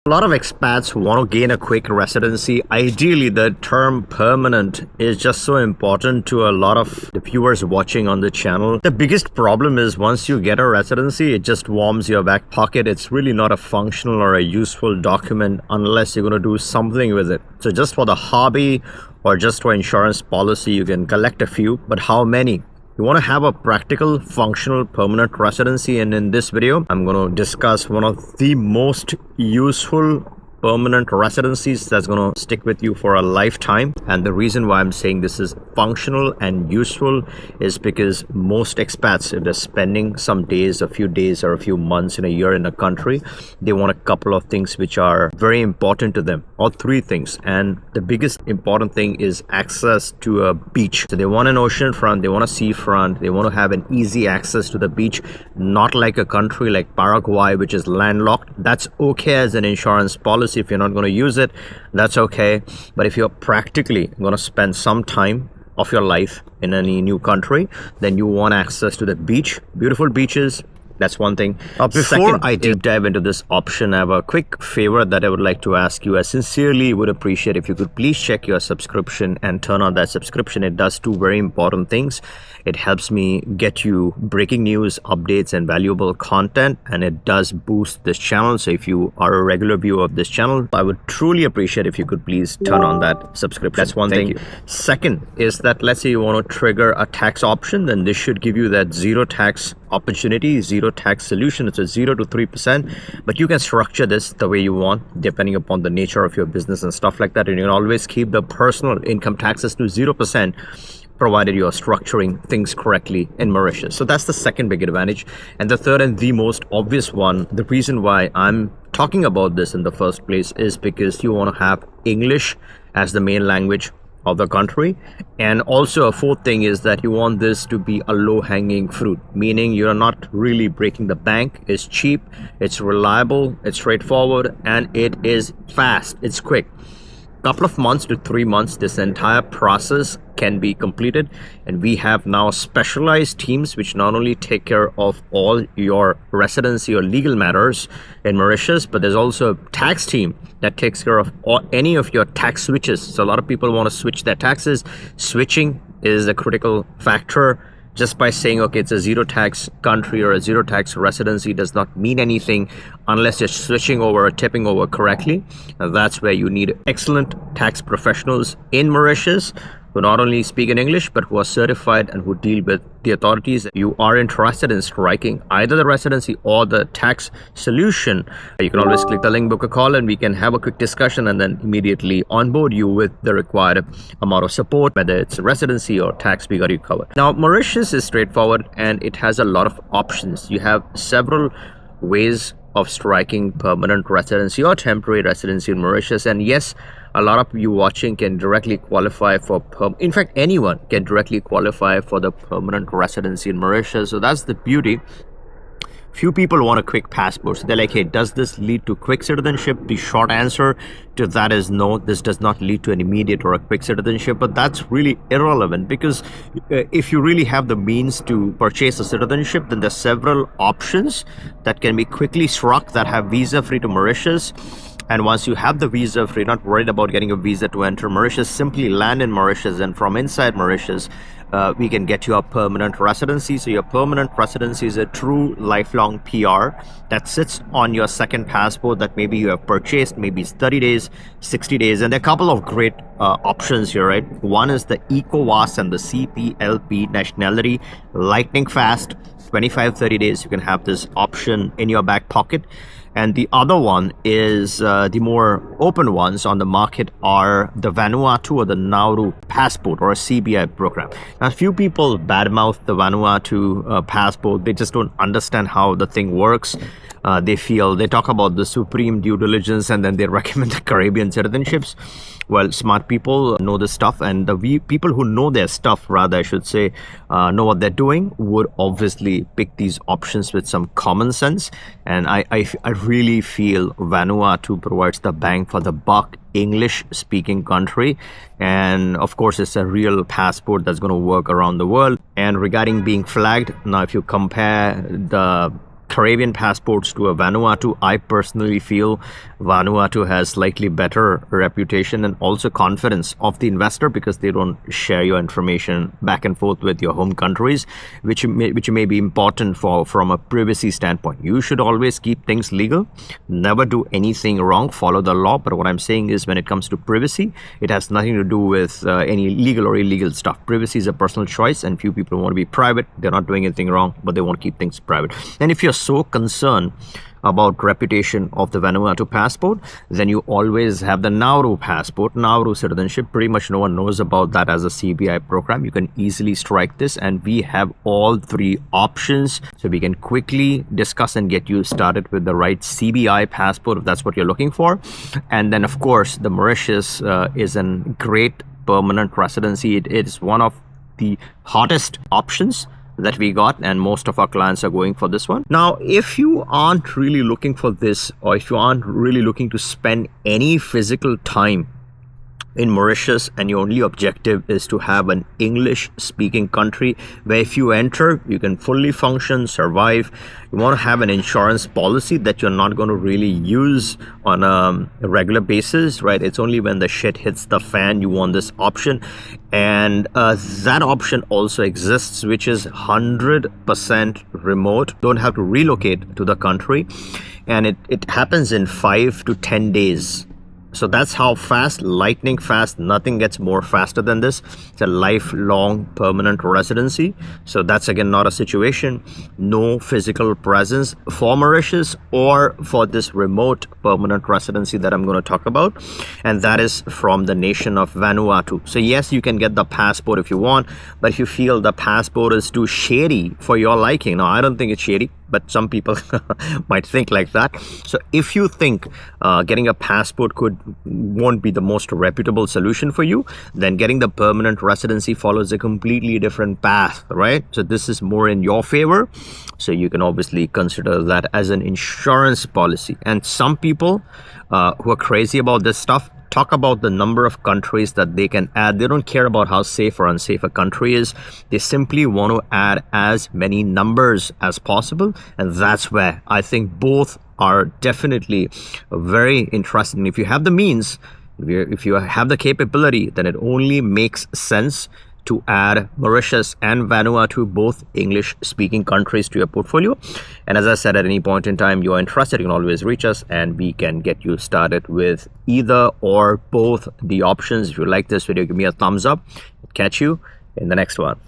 A lot of expats want to gain a quick residency. Ideally, the term permanent is just so important to a lot of the viewers watching on the channel. The biggest problem is once you get a residency, it just warms your back pocket. It's really not a functional or a useful document unless you're going to do something with it. So just for the hobby or just for insurance policy, you can collect a few, but how many? You want to have a practical, functional, permanent residency, and in this video, I'm going to discuss one of the most useful permanent residencies that's going to stick with you for a lifetime. And the reason why I'm saying this is functional and useful is because most expats, if they're spending some days, a few days or a few months in a year in a country, they want a couple of things which are very important to them, or three things. And the biggest important thing is access to a beach. So they want an ocean front, they want a seafront, they want to have an easy access to the beach, not like a country like Paraguay, which is landlocked. That's okay as an insurance policy. If you're not going to use it, that's okay. But if you're practically going to spend some time of your life in any new country, then you want access to the beach, beautiful beaches. That's one thing. Before I deep dive into this option, I have a quick favor that I would like to ask you. I sincerely would appreciate if you could please check your subscription and turn on that subscription. It does two very important things. It helps me get you breaking news, updates, and valuable content, and it does boost this channel. So if you are a regular viewer of this channel, I would truly appreciate if you could please turn on that subscription. That's one thing. Second is that let's say you want to trigger a tax option, then this should give you that zero tax opportunity, zero tax solution. It's a 0 to 3%, but you can structure this the way you want depending upon the nature of your business and stuff like that. And you can always keep the personal income taxes to 0%, provided you're structuring things correctly in Mauritius. So that's the second big advantage. And the third and the most obvious one, the reason why I'm talking about this in the first place is because you want to have English as the main language of the country. And also a fourth thing is that you want this to be a low-hanging fruit, meaning you're not really breaking the bank. It's cheap, it's reliable, it's straightforward, and it is fast, it's quick. Couple of months to 3 months, this entire process can be completed, and we have now specialized teams which not only take care of all your residency or legal matters in Mauritius, but there's also a tax team that takes care of any of your tax switches. So a lot of people want to switch their taxes. Switching is a critical factor. Just by saying, okay, it's a zero tax country or a zero tax residency does not mean anything unless you're switching over or tipping over correctly. And that's where you need excellent tax professionals in Mauritius who not only speak in English, but who are certified and who deal with the authorities. You are interested in striking either the residency or the tax solution, you can always click the link, book a call, and we can have a quick discussion and then immediately onboard you with the required amount of support, whether it's residency or tax, we got you covered. Now, Mauritius is straightforward and it has a lot of options. You have several ways of striking permanent residency or temporary residency in Mauritius. And yes, a lot of you watching can directly qualify for in fact, anyone can directly qualify for the permanent residency in Mauritius. So that's the beauty. Few people want a quick passport. So they're like, hey, does this lead to quick citizenship? The short answer to that is no, this does not lead to an immediate or a quick citizenship. But that's really irrelevant, because if you really have the means to purchase a citizenship, then there's several options that can be quickly struck that have visa free to Mauritius. And once you have the visa free, not worried about getting a visa to enter Mauritius, simply land in Mauritius, and from inside Mauritius, we can get you a permanent residency. So your permanent residency is a true lifelong PR that sits on your second passport that maybe you have purchased, maybe it's 30 days, 60 days. And there are a couple of great options here, right? One is the ECOWAS and the CPLP nationality, lightning fast, 25-30 days. You can have this option in your back pocket. And the other one is the more open ones on the market are the Vanuatu or the Nauru passport or a CBI program. Now, a few people badmouth the Vanuatu passport. They just don't understand how the thing works. They talk about the supreme due diligence and then they recommend the Caribbean citizenships. Well, smart people know this stuff, and the people who know their stuff, rather I should say, know what they're doing, would obviously pick these options with some common sense. And I really feel Vanuatu provides the bang for the buck English speaking country, and of course it's a real passport that's going to work around the world. And regarding being flagged, now if you compare the Caribbean passports to a Vanuatu. I personally feel Vanuatu has slightly better reputation and also confidence of the investor because they don't share your information back and forth with your home countries, which may be important from a privacy standpoint. You should always keep things legal, never do anything wrong, follow the law. But what I'm saying is when it comes to privacy, it has nothing to do with any legal or illegal stuff. Privacy is a personal choice, and few people want to be private. They're not doing anything wrong, but they want to keep things private. And if you're so concerned about reputation of the Vanuatu passport, then you always have the Nauru passport, Nauru citizenship. Pretty much no one knows about that as a CBI program. You can easily strike this, and we have all three options, so we can quickly discuss and get you started with the right CBI passport if that's what you're looking for. And then of course the Mauritius is a great permanent residency. It is one of the hottest options that we got, and most of our clients are going for this one. Now, if you aren't really looking for this, or if you aren't really looking to spend any physical time in Mauritius and your only objective is to have an English speaking country where if you enter you can fully function, survive, you want to have an insurance policy that you're not going to really use on a regular basis, right? It's only when the shit hits the fan you want this option, and that option also exists, which is 100% remote. Don't have to relocate to the country, and it happens in 5 to 10 days. So that's how fast, lightning fast. Nothing gets more faster than this. It's a lifelong permanent residency. So that's again not a situation. No physical presence for Mauritius or for this remote permanent residency that I'm going to talk about. And that is from the nation of Vanuatu. So yes, you can get the passport if you want, but if you feel the passport is too shady for your liking, now I don't think it's shady, but some people might think like that. So if you think getting a passport won't be the most reputable solution for you, then getting the permanent residency follows a completely different path, right? So this is more in your favor. So you can obviously consider that as an insurance policy. And some people who are crazy about this stuff talk about the number of countries that they can add. They don't care about how safe or unsafe a country is. They simply want to add as many numbers as possible. And that's where I think both are definitely very interesting. If you have the means, if you have the capability, then it only makes sense to add Mauritius and Vanuatu, both English-speaking countries, to your portfolio. And as I said, at any point in time you are interested, you can always reach us and we can get you started with either or both the options. If you like this video, give me a thumbs up. Catch you in the next one.